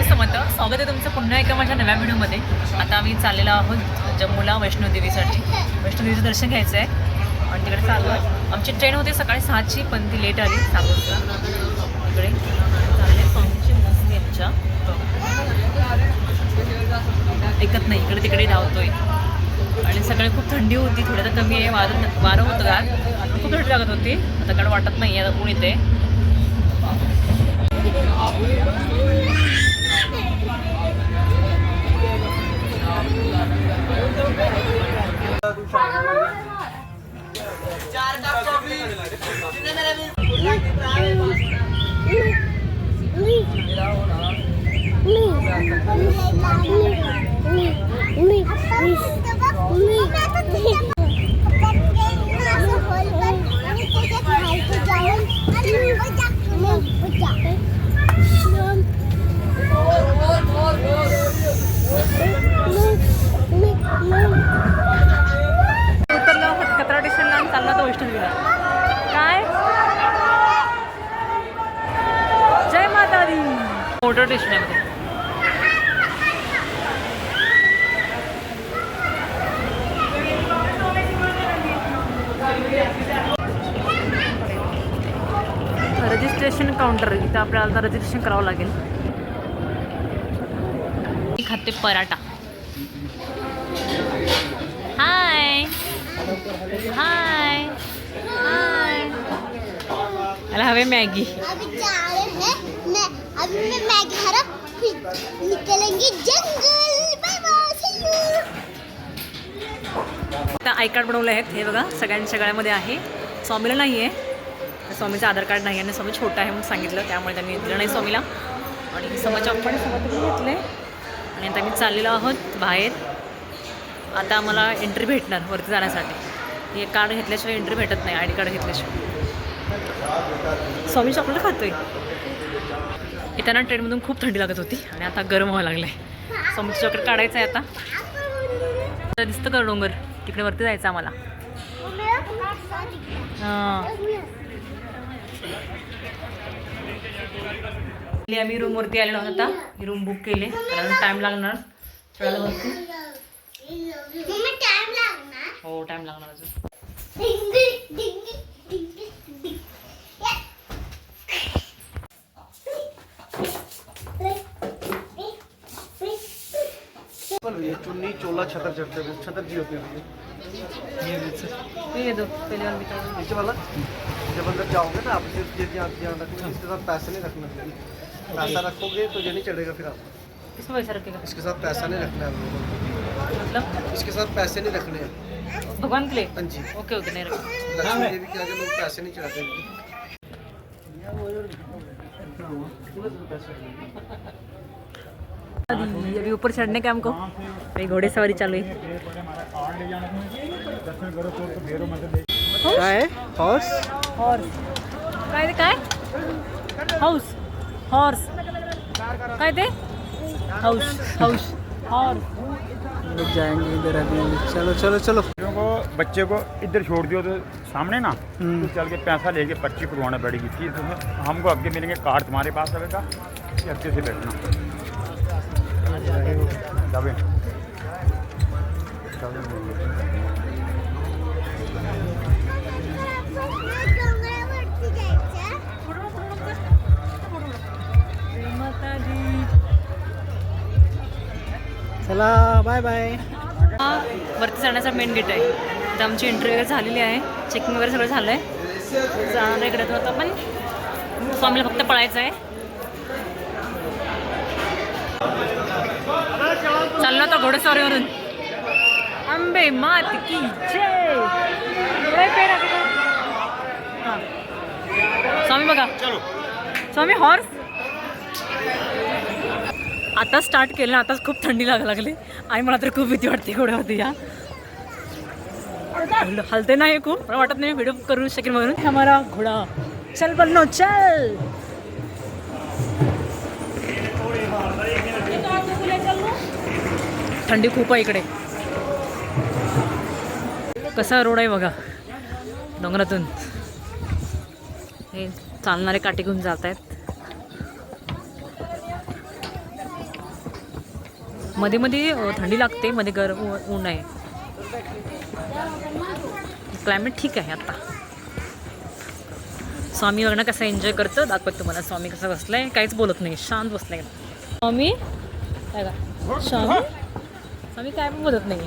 समर्थ. स्वागत आहे तुमचं पुन्हा एका माझ्या नव्या व्हिडिओमध्ये. आता आम्ही चाललेलो आहोत जम्मूला वैष्णोदेवीसाठी. वैष्णोदेवीचं दर्शन घ्यायचं आहे आणि तिकडे चालू आहे. आमची ट्रेन होती सकाळी 6ची पण ती लेट आली 7 वाजता. इकडे चालले सॉंगची मस्ती आमच्या ऐकत नाही, इकडे तिकडे धावतोय. आणि सकाळी खूप थंडी होती, थोडं तर कमी आहे. वारं होतं गार, खूप थंडी लागत होती. आता कारण वाटत नाही आहे, ऊन येते. उतरलो खतरा स्टेशनला आणि चालला तो वैष्णोदेवीला. काय जय माता दी मोटर स्टेशन आहे. रजिस्ट्रेशन काउंटर, इथं आपल्याला रजिस्ट्रेशन करावं लागेल. मी खाते पराठा. हाय हाय हाय. मला हवे मॅगी. अभी मैं मैगी खा रहा, फिर निकलेंगे जंगल. Bye bye. आता आय कार्ड बनवले आहेत हे बघा, सगळ्यांच्या गळ्यामध्ये आहे. स्वामीला नाही आहे, स्वामीचं आधार कार्ड नाही आणि स्वामी छोटा आहे म्हणून सांगितलं, त्यामुळे त्यांनी दिलं नाही स्वामीला. आणि समाच्या आपण सोबत घेतले आणि आता आम्ही चाललेलो आहोत बाहेर. आता आम्हाला एंट्री भेटणार वरती जाण्यासाठी. हे कार्ड घेतल्याशिवाय एंट्री भेटत नाही, आय डी कार्ड घेतल्याशिवाय. स्वामी चॉकलेट खातोय. येताना ट्रेनमधून खूप थंडी लागत होती आणि आता गरम व्हायला लागलं आहे. स्वामीचं चॉकलेट काढायचं आहे आता. दिसतं का डोंगर, तिकडे वरती जायचं आम्हाला. हां, आम्ही रूमवरती आलेलो आहोत. आता रूम बुक केले कारण टाईम लागणार चढायला वरती. हो टाईम लागणार अजून. ये चुन्नी चोला छतर चढ़ते हैं, छतर जी होती है ये दो पहले वाला बिता दो. नीचे वाला. जब अंदर जाओगे ना आप ये ध्यान रखना, इसके साथ पैसे नहीं रखना. पैसा रखोगे तो ये नहीं चढ़ेगा फिर आपको. किसमें पैसा रखेगा? इसके साथ पैसा नहीं रखना है आप लोगों को. मतलब इसके साथ पैसे नहीं रखने हैं. भगवान के लिए. हाँ जी, ओके ओके, नहीं रखा. लक्ष्मी देवी के आगे लोग पैसे नहीं चढ़ाते हैं. अभी ऊपर चढ़ने का हमको भाई घोड़े सवारी चालू है. काय हॉर्स हॉर्स काय ते काय हाऊस हॉर्स काय ते हाऊस हाऊस हॉर्स. लोग जाएंगे इधर अभी. चलो चलो चलो. बच्चे को इधर छोड़ दियो तो सामने ना तो चल के पैसा लेके पर्ची करवाना पड़ेगी. फिर तुम्हें हमको आगे मिलेंगे कार्ड तुम्हारे पास रहेगा, अच्छे से बैठना. जावे चला बाय बाय. हा वरती जाण्याचा मेन गेट आहे. आता आमची एंट्री वगैरे झालेली आहे, चेकिंग वगैरे सगळं झालं आहे. जाणार इकडे तर आता पण स्वामीला फक्त पळायचं आहे. चाललो आता घोडेस्वारीवरून. अंबे मात की जय. हां स्वामी बघा, स्वामी हॉर्स. आता स्टार्ट केलं, आताच खूप थंडी लागायला लागली आणि मला तर खूप भीती वाटते घोड्यावरती. या हलते नाही खूप, मला वाटत नाही व्हिडिओ करू शकेल म्हणून. हमारा घोडा चल बन्नो चल. थंडी खूप आहे इकडे. कसा रोड आहे बघा, डोंगरातून हे चालणारे काठी घेऊन जात आहेत. मध्ये मध्ये थंडी लागते, मध्ये गरम ऊन आहे. क्लायमेट ठीक आहे आता. स्वामी बघणं कसं एन्जॉय करतं दाखवत तुम्हाला. स्वामी कसं बसलाय, काहीच बोलत नाही, शांत बसलाय. स्वामी काय का स्वामी स्वामी काय पण बोलत नाही.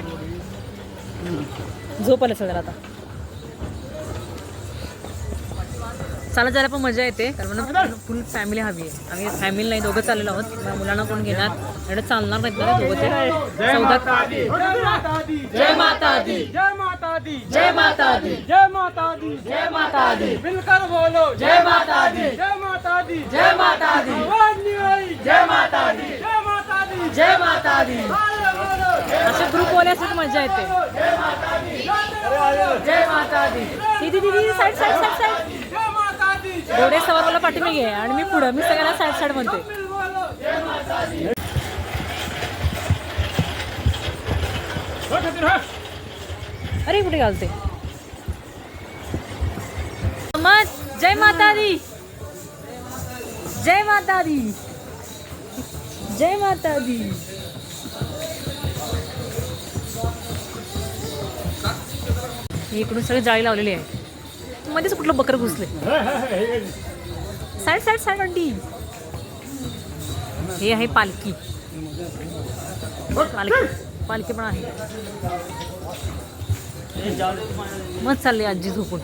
झोप आलं सगळं आता. चालत जायला पण मजा येते, कारण मला फुल फॅमिली हवी आहे. आम्ही फॅमिली नाही, दोघं चाललेलो आहोत. मुलांना कोण घेणार, एवढं चालणार नाहीत ना दोघं. ते जय माता दी, जय माता दी, जय माता दी, जय माता दी, जय माता दी, जय माता दी, मिलकर बोलो जय माता दी, जय माता दी, जय माता दी, जय माता दी, जय माता दी, जय माता दी. असे ग्रुप वाले असले मजा येते. जय माता दी. दीदी दीदी साईड साईड साईड साईड. घोडे सवार मला पाठीमागे आहे आणि मी पुढं. मी सगळ्यांना साईड साईड म्हणते. अरे कुठे घालते. जय माता दी, जय माता दी, जय माता दी. इकडून सगळी जाळी लावलेली आहे. मध्येच कुठलं बकर घुसले. साईड साईड साईड अंडी. हे आहे पालखी. पालखी पालखी पण आहे. मस्त चालले आजी झोपून.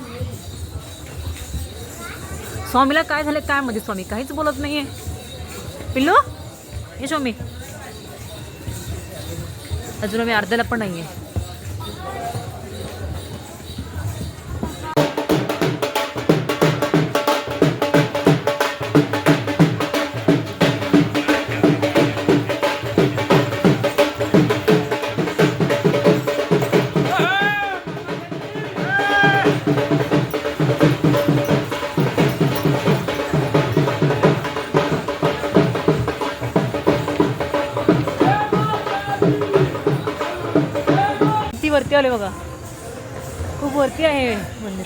स्वामीला काय झालं काय मध्ये, स्वामी काहीच बोलत नाहीये. पिल्लू हे स्वामी अजून आम्ही अर्ध्याला पण नाहीये. वरती आले बघा, खूप वरती आहे मंदिर.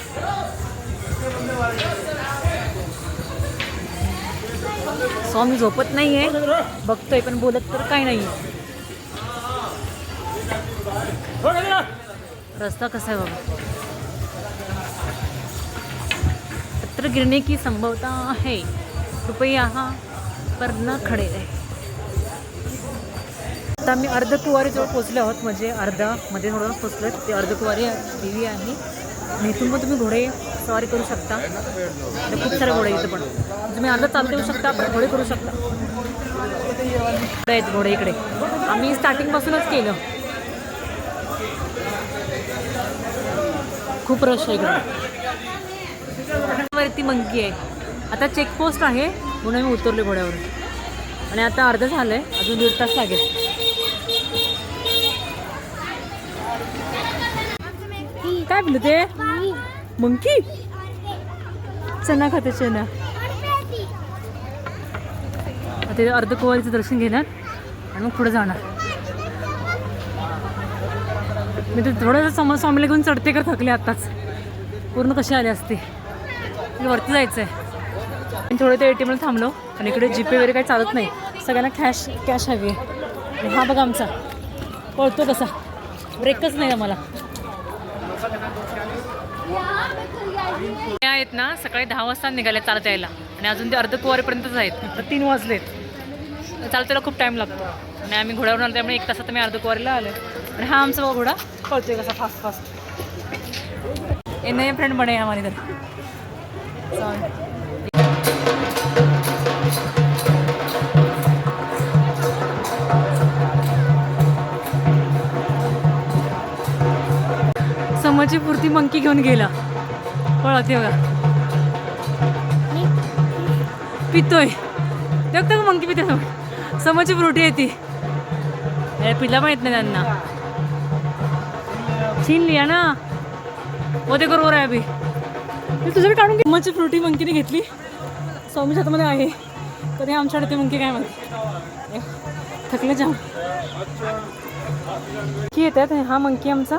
स्वामी झोपत नाहीये, बघतोय पण बोलत तर काय नाही. रस्ता कसा आहे बघा. पत्र गिरने की संभवता है, कृपया यहाँ पर न खडे रहे. आता आम्ही अर्धकुवारीजवळ पोचलो आहोत, म्हणजे अर्धामध्ये थोडं पोचलो. ते अर्धकुवारी देवी आहे आणि इथून पण तुम्ही घोडे सवारी करू शकता. खूप सारे घोडे इथं पण तुम्ही अर्धा चालत येऊ शकता, पण घोडे करू शकता. आहेत घोडे इकडे. आम्ही स्टार्टिंगपासूनच केलं. खूप रश आहे इकडे. वरती मंकी आहे. आता चेकपोस्ट आहे म्हणून आम्ही उतरले घोड्यावर आणि आता अर्ध झालं आहे, अजून 1.5 तास लागेल. काय बोलू ते मंकी चना खाते चना. ते अर्धकुवारीचं दर्शन घेणार आणि मग पुढे जाणार. मी तर थोडंसं स्वामीला घेऊन चढते का थकले आत्ताच. पूर्ण कसे आले असते. वरती जायचं आहे. थोडं ते ATM ला थांबलो आणि इकडे जीपे वगैरे काही चालत नाही, सगळ्यांना कॅश हवी आहे. आणि हा बघा आमचा पळतो कसा, ब्रेकच नाही आम्हाला. आहेत ना सकाळी 10 वाजता निघाले चालत यायला आणि अजून ते अर्धकुवारीपर्यंतच आहेत. तर 3 वाजलेत. चालतायला खूप टाईम लागतो आणि आम्ही घोड्यावरून आलो त्यामुळे 1 तासात मी अर्धकुवारीला आले. आणि हा आमचा बघा घोडा पळतोय कसा फास्ट फास्ट. ये नए फ्रेंड बने हमारे इधर. समोरची पुरती मंकी घेऊन गेला. पळते बघा, पितोय. देखतो का मंकी पितोय. समोरची फ्रुटी आहे ती. पिल्ला पण येत नाही त्यांना. छीन लिया ना वो देखो रो रहा है अभी. तुझं बी काढून घे. समोरची फ्रुटी मंकीने घेतली. स्वामीच्या हातामध्ये आहे. कधी आमच्याकडे ते मंकी काय माहिती. थकले जाम की येतात. हा मंकी आमचा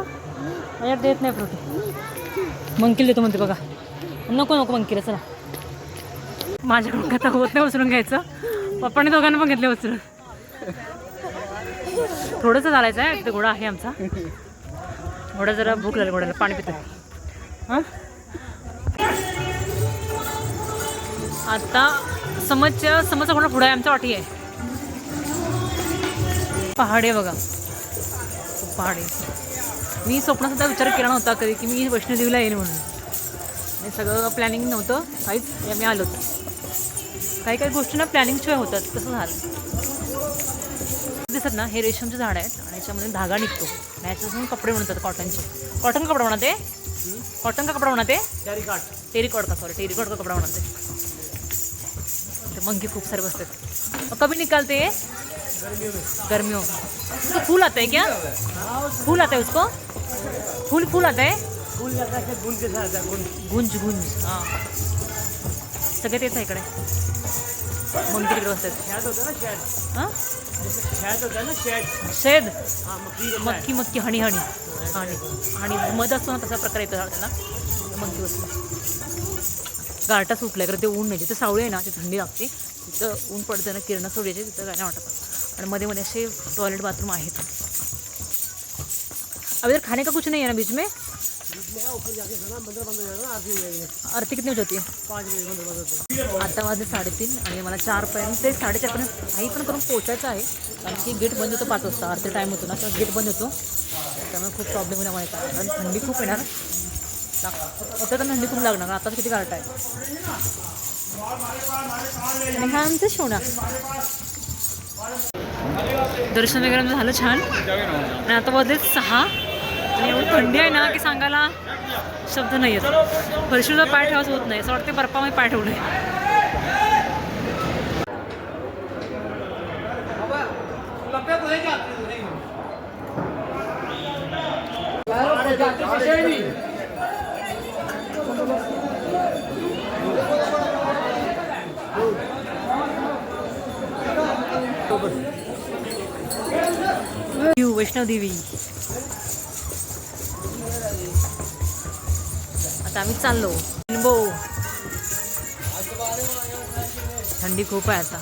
माझ्या देत नाही फ्रुटी. मंकीला देतो म्हणते बघा. नको नको मंकीला. चला माझ्याकडून आता होत नाही उचलून घ्यायचं. पप्पाने दोघांना पण घेतले उचलून. थोडंसं चालायचं आहे. तिथे घोडा आहे आमचा. घोडा जरा भूक लागली, घोड्याला पाणी पितो. हां आता समजचा घोडा पुढे आहे, आमचा वाटी आहे. पहाड आहे बघा, खूप पहाड आहे. मी स्वप्नात विचार केला नव्हता कधी की मी वैष्णोदेवीला येईल म्हणून. आणि सगळं प्लॅनिंग नव्हतं काहीच, आम्ही आलो होतो. काही काही गोष्टी ना प्लॅनिंगशिवाय होतात, तसं झालं. दिसत ना हे रेशमचे झाड आहेत आणि याच्यामध्ये धागा निघतो आणि याच्यापासून कपडे बनवतात कॉटनचे. कॉटन कपडा बनवते, कॉटन का कपडा बनवते, टेरिकॉट का टेरिकॉट का कपडा बनवते. मंकी खूप सारे बसते. कभी निकालते हैं? गर्मियों. उसको फूल आता है क्या? फूल आता है उसको? फूल आता है? गुंज हां सगळे तेच आहे इकडे. मंकी तिकडे बसतात. हां शेद मक्की हणी मध असतो ना तसा प्रकार येतो त्याला. मंकी बसतो. गारटा सुटलाय कारण ते ऊन नाही. जिथे सावळी आहे ना ती थंडी लागते, तिथं ऊन पडतं ना किरणं सोडायचे तिथं काय नाही वाटत. आणि मध्ये मध्ये असे टॉयलेट बाथरूम आहेत. अभी इधर खाने का कुछ नहीं है ना बीच में? आरती कितनी होती है? 5 बजे. आता वाजले 3:30 आणि मला 4पर्यंत ते 4:30पर्यंत काही पण करून पोचायचं आहे. कारण की गेट बंद होतं 5 वाजता. आरती टाईम होतो ना तेव्हा गेट बंद होतो. त्यामुळे खूप प्रॉब्लेम होईल आम्हाला. कारण थंडी खूप येणार होतं तर थंडी खूप लागणार. आताच किती गारठा आहे. आणि हा आमचं शोणा. दर्शन वगैरे झालं छान. आणि आता वाजले 6 आणि एवढी थंडी आहे ना की सांगायला शब्द नाही येत. फरशीवर पाय ठेवायचं होत नाही. असं वाटतं बर्फामध्ये पाय ठेवले. वैष्णोदेवी. आता आम्ही चाललो. थंडी खूप आहे आता.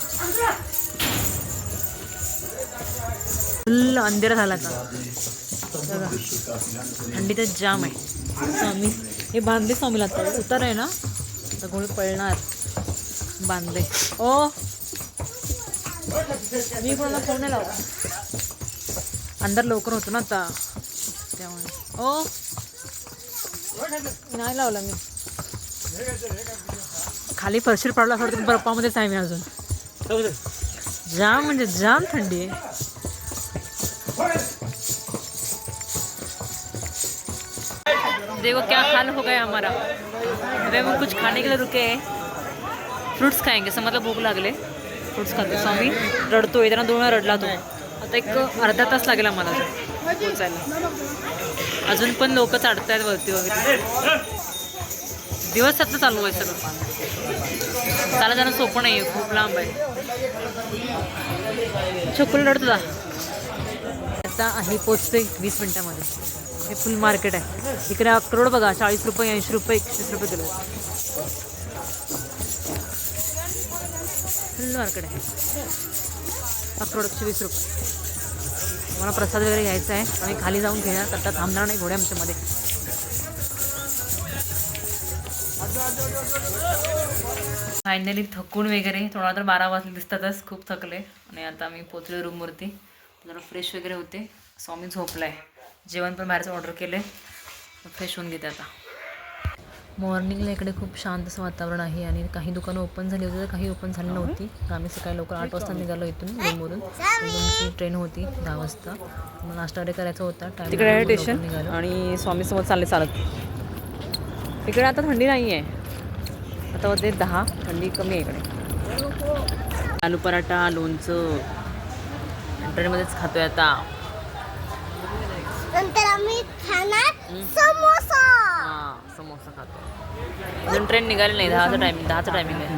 फुल अंधेरा झाला का बघा. थंडी तर जाम आहे. स्वामी हे बांधले स्वामीला. आता उतार आहे ना आता गोळी पळणार. बांधले. ओ मी कोणाला फोन नाही लावला. अंदर लवकर होतो ना आता त्यामुळे. ओ नाही लावला मी. खाली फरशीर पडला असं वाटतं बर्फामध्येच आहे मी अजून. जाम म्हणजे जाम थंडी आहे. देखो क्या हाल हो गया हमारा. अभी हम कुछ खाने के लिए रुके हैं. फ्रूट्स खाएंगे. समजलं भूक लागले. फ्रूट्स खातो. स्वामी रडतो. येताना 2 वेळा रडला तो. आता एक अर्धा तास लागेल आम्हाला पोचायला. अजून पण लोक चढत आहेत वरती वगैरे. दिवस आता चालू आहे सगळं. चाला जाणं सोपं नाही आहे, खूप लांब आहे. छोकूला रडतो. आता आहे पोचते 20 मिनिटामध्ये. हे फुल मार्केट आहे. इकडे अक्रोड बघा 40 रुपये 80 रुपये 31 रुपये किलो. फुल मार्केट आहे. अक्रोड 120 रुपये. मला प्रसाद वगैरे घ्यायचा आहे. आम्ही खाली जाऊन घेणार. करता थांबणार नाही घोडे आमच्यामध्ये. फायनली थकून वगैरे थोडा तर 12 वाजले दिसतातच. खूप थकले. आणि आता आम्ही पोचलो रूमवरती. जरा फ्रेश वगैरे होते. स्वामी झोपला आहे. जेवण पण बाहेरचं ऑर्डर केलं आहे. फ्रेश होऊन घेते आता. मॉर्निंगला इकडे खूप शांत असं वातावरण आहे. आणि काही दुकानं ओपन झाली होती तर काही ओपन झाली नव्हती. तर आम्ही सकाळी लवकर 8 वाजता निघालो इथून रूमवरून. रूमची ट्रेन होती 10 वाजता. मग नाश्ता वगैरे करायचा होता. तिकडे आहे स्टेशन. निघालो आणि स्वामीसोबत चालत. इकडे आता थंडी नाही आहे. आता होते 10. थंडी कमी आहे इकडे. आलू पराठा लोणचं ट्रेनमध्येच खातोय आता. नंतर आम्ही खाणार समोसा. समोसा खातो. अजून ट्रेन निघाली नाही. 10चं टायमिंग आहे.